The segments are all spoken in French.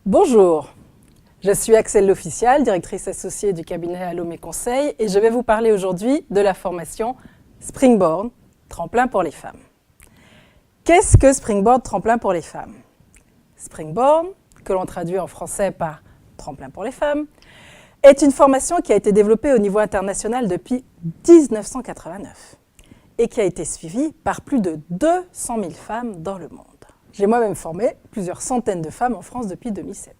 Bonjour, je suis Axelle L'Official, directrice associée du cabinet Allôme et Conseil, et je vais vous parler aujourd'hui de la formation Springboard, tremplin pour les femmes. Qu'est-ce que Springboard, tremplin pour les femmes? Springboard, que l'on traduit en français par tremplin pour les femmes, est une formation qui a été développée au niveau international depuis 1989 et qui a été suivie par plus de 200 000 femmes dans le monde. J'ai moi-même formé plusieurs centaines de femmes en France depuis 2007.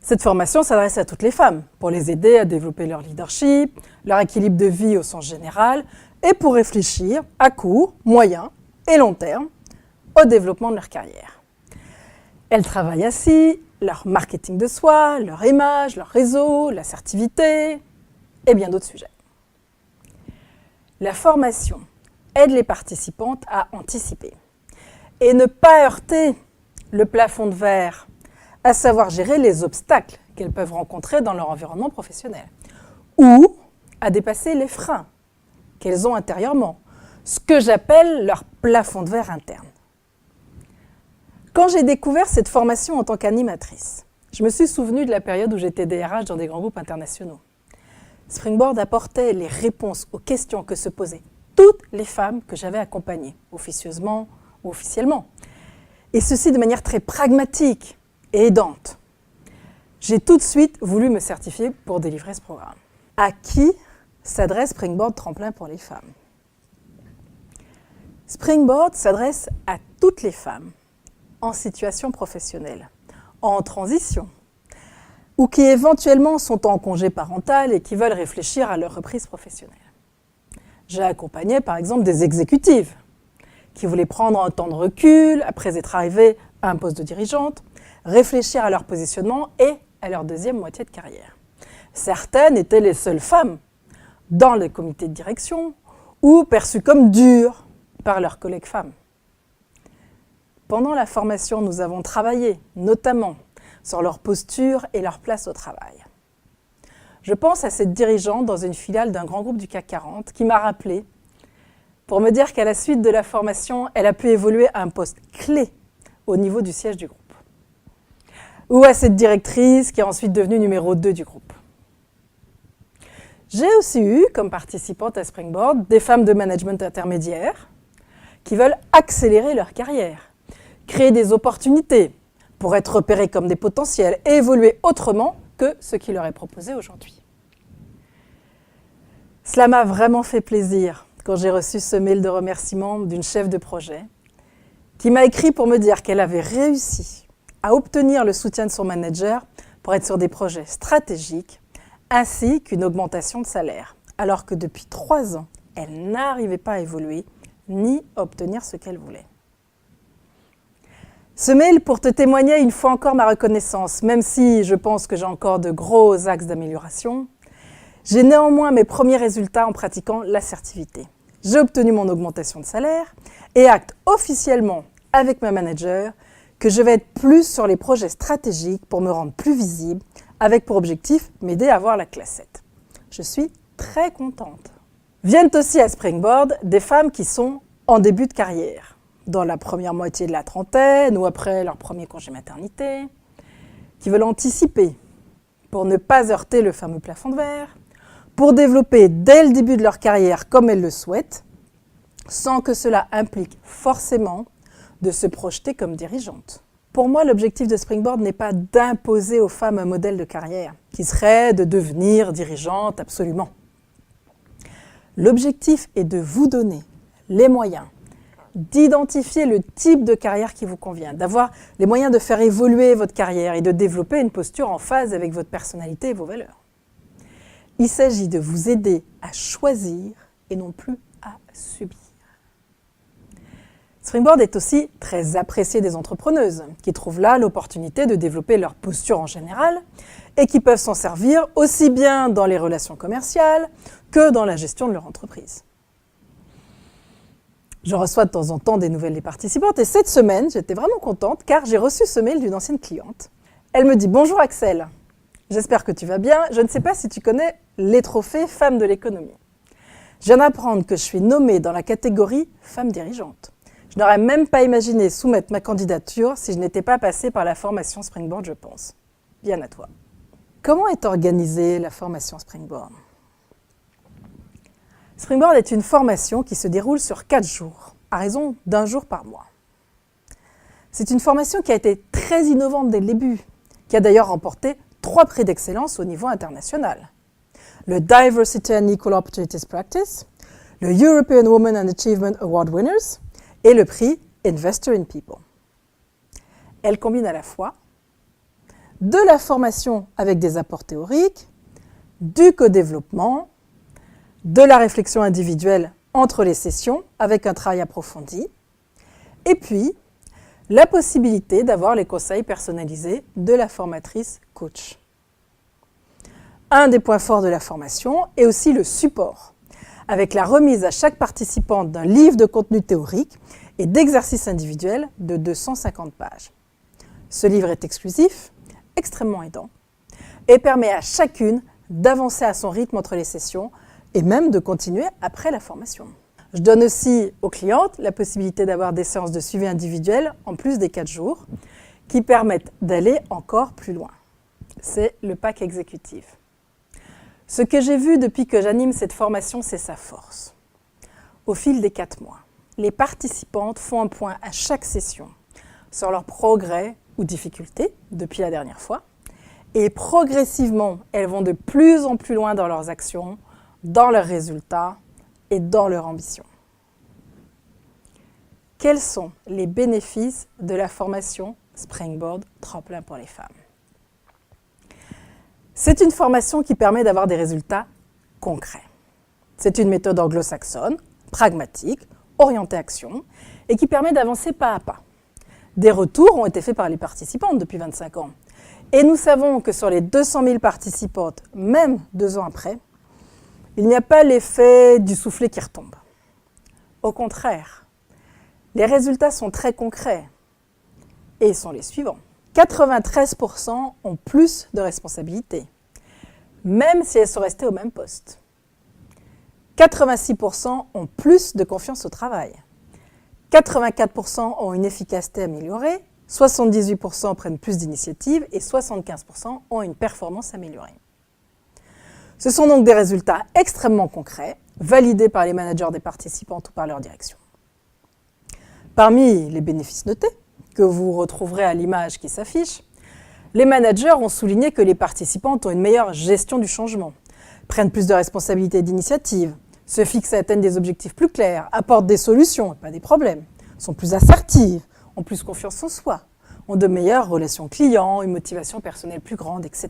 Cette formation s'adresse à toutes les femmes pour les aider à développer leur leadership, leur équilibre de vie au sens général et pour réfléchir à court, moyen et long terme au développement de leur carrière. Elles travaillent ainsi leur marketing de soi, leur image, leur réseau, l'assertivité et bien d'autres sujets. La formation aide les participantes à anticiper et ne pas heurter le plafond de verre, à savoir gérer les obstacles qu'elles peuvent rencontrer dans leur environnement professionnel ou à dépasser les freins qu'elles ont intérieurement, ce que j'appelle leur plafond de verre interne. Quand j'ai découvert cette formation en tant qu'animatrice, je me suis souvenue de la période où j'étais DRH dans des grands groupes internationaux. Springboard apportait les réponses aux questions que se posaient toutes les femmes que j'avais accompagnées, officieusement ou officiellement. Et ceci de manière très pragmatique et aidante. J'ai tout de suite voulu me certifier pour délivrer ce programme. À qui s'adresse Springboard Tremplin pour les femmes? Springboard s'adresse à toutes les femmes en situation professionnelle, en transition, ou qui éventuellement sont en congé parental et qui veulent réfléchir à leur reprise professionnelle. J'ai accompagné par exemple des exécutives qui voulaient prendre un temps de recul après être arrivées à un poste de dirigeante, réfléchir à leur positionnement et à leur deuxième moitié de carrière. Certaines étaient les seules femmes dans les comités de direction ou perçues comme dures par leurs collègues femmes. Pendant la formation, nous avons travaillé notamment sur leur posture et leur place au travail. Je pense à cette dirigeante dans une filiale d'un grand groupe du CAC 40 qui m'a rappelé pour me dire qu'à la suite de la formation, elle a pu évoluer à un poste clé au niveau du siège du groupe. Ou à cette directrice qui est ensuite devenue numéro 2 du groupe. J'ai aussi eu, comme participante à Springboard, des femmes de management intermédiaire qui veulent accélérer leur carrière, créer des opportunités pour être repérées comme des potentiels et évoluer autrement que ce qui leur est proposé aujourd'hui. Cela m'a vraiment fait plaisir quand j'ai reçu ce mail de remerciement d'une chef de projet qui m'a écrit pour me dire qu'elle avait réussi à obtenir le soutien de son manager pour être sur des projets stratégiques ainsi qu'une augmentation de salaire, alors que depuis 3 ans, elle n'arrivait pas à évoluer ni à obtenir ce qu'elle voulait. Ce mail pour te témoigner une fois encore ma reconnaissance, même si je pense que j'ai encore de gros axes d'amélioration, j'ai néanmoins mes premiers résultats en pratiquant l'assertivité. J'ai obtenu mon augmentation de salaire et acte officiellement avec ma manager que je vais être plus sur les projets stratégiques pour me rendre plus visible, avec pour objectif m'aider à avoir la classe 7. Je suis très contente. Viennent aussi à Springboard des femmes qui sont en début de carrière, dans la première moitié de la trentaine ou après leur premier congé maternité, qui veulent anticiper pour ne pas heurter le fameux plafond de verre, pour développer dès le début de leur carrière comme elles le souhaitent, sans que cela implique forcément de se projeter comme dirigeante. Pour moi, l'objectif de Springboard n'est pas d'imposer aux femmes un modèle de carrière, qui serait de devenir dirigeante absolument. L'objectif est de vous donner les moyens d'identifier le type de carrière qui vous convient, d'avoir les moyens de faire évoluer votre carrière et de développer une posture en phase avec votre personnalité et vos valeurs. Il s'agit de vous aider à choisir et non plus à subir. Springboard est aussi très apprécié des entrepreneuses qui trouvent là l'opportunité de développer leur posture en général et qui peuvent s'en servir aussi bien dans les relations commerciales que dans la gestion de leur entreprise. Je reçois de temps en temps des nouvelles des participantes et cette semaine, j'étais vraiment contente car j'ai reçu ce mail d'une ancienne cliente. Elle me dit « Bonjour Axelle, j'espère que tu vas bien. Je ne sais pas si tu connais les trophées Femmes de l'économie. Je viens d'apprendre que je suis nommée dans la catégorie Femmes dirigeantes. Je Je n'aurais même pas imaginé soumettre ma candidature si je n'étais pas passée par la formation Springboard, je pense. Bien à toi. Comment est organisée la formation Springboard ? Springboard est une formation qui se déroule sur 4 jours, à raison d'1 jour par mois. C'est une formation qui a été très innovante dès le début, qui a d'ailleurs remporté 3 prix d'excellence au niveau international. Le Diversity and Equal Opportunities Practice, le European Women and Achievement Award Winners et le prix Investor in People. Elle combine à la fois de la formation avec des apports théoriques, du co-développement, de la réflexion individuelle entre les sessions avec un travail approfondi, et puis la possibilité d'avoir les conseils personnalisés de la formatrice coach. Un des points forts de la formation est aussi le support, avec la remise à chaque participante d'un livre de contenu théorique et d'exercices individuels de 250 pages. Ce livre est exclusif, extrêmement aidant, et permet à chacune d'avancer à son rythme entre les sessions et même de continuer après la formation. Je donne aussi aux clientes la possibilité d'avoir des séances de suivi individuel en plus des 4 jours qui permettent d'aller encore plus loin. C'est le pack exécutif. Ce que j'ai vu depuis que j'anime cette formation, c'est sa force. Au fil des 4 mois, les participantes font un point à chaque session sur leurs progrès ou difficultés depuis la dernière fois et progressivement, elles vont de plus en plus loin dans leurs actions, dans leurs résultats et dans leur ambition. Quels sont les bénéfices de la formation Springboard Tremplin pour les femmes ? C'est une formation qui permet d'avoir des résultats concrets. C'est une méthode anglo-saxonne, pragmatique, orientée action et qui permet d'avancer pas à pas. Des retours ont été faits par les participantes depuis 25 ans. Et nous savons que sur les 200 000 participantes, même 2 ans après, il n'y a pas l'effet du soufflet qui retombe. Au contraire, les résultats sont très concrets et sont les suivants. 93% ont plus de responsabilités, même si elles sont restées au même poste. 86% ont plus de confiance au travail. 84% ont une efficacité améliorée, 78% prennent plus d'initiatives et 75% ont une performance améliorée. Ce sont donc des résultats extrêmement concrets, validés par les managers des participantes ou par leur direction. Parmi les bénéfices notés, que vous retrouverez à l'image qui s'affiche, les managers ont souligné que les participantes ont une meilleure gestion du changement, prennent plus de responsabilités et d'initiatives, se fixent et atteignent des objectifs plus clairs, apportent des solutions et pas des problèmes, sont plus assertives, ont plus confiance en soi, ont de meilleures relations clients, une motivation personnelle plus grande, etc.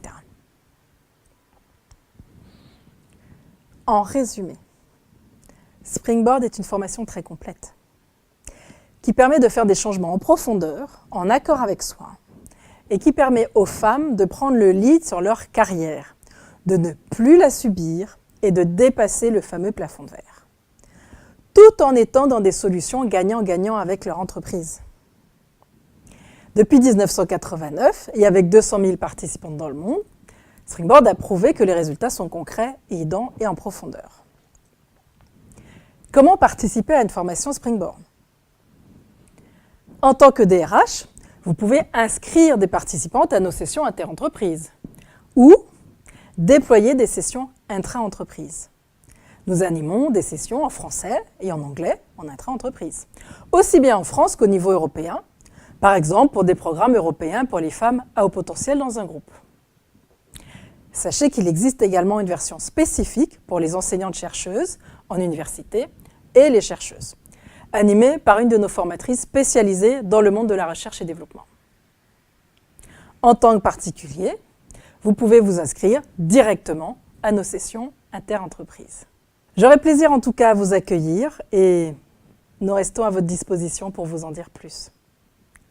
En résumé, Springboard est une formation très complète qui permet de faire des changements en profondeur, en accord avec soi, et qui permet aux femmes de prendre le lead sur leur carrière, de ne plus la subir et de dépasser le fameux plafond de verre, tout en étant dans des solutions gagnant-gagnant avec leur entreprise. Depuis 1989, et avec 200 000 participantes dans le monde, Springboard a prouvé que les résultats sont concrets, aidants et en profondeur. Comment participer à une formation Springboard ? En tant que DRH, vous pouvez inscrire des participantes à nos sessions inter-entreprises ou déployer des sessions intra-entreprises. Nous animons des sessions en français et en anglais en intra-entreprise, aussi bien en France qu'au niveau européen, par exemple pour des programmes européens pour les femmes à haut potentiel dans un groupe. Sachez qu'il existe également une version spécifique pour les enseignantes-chercheuses en université et les chercheuses, animée par une de nos formatrices spécialisées dans le monde de la recherche et développement. En tant que particulier, vous pouvez vous inscrire directement à nos sessions inter-entreprises. J'aurai plaisir en tout cas à vous accueillir et nous restons à votre disposition pour vous en dire plus.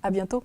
À bientôt.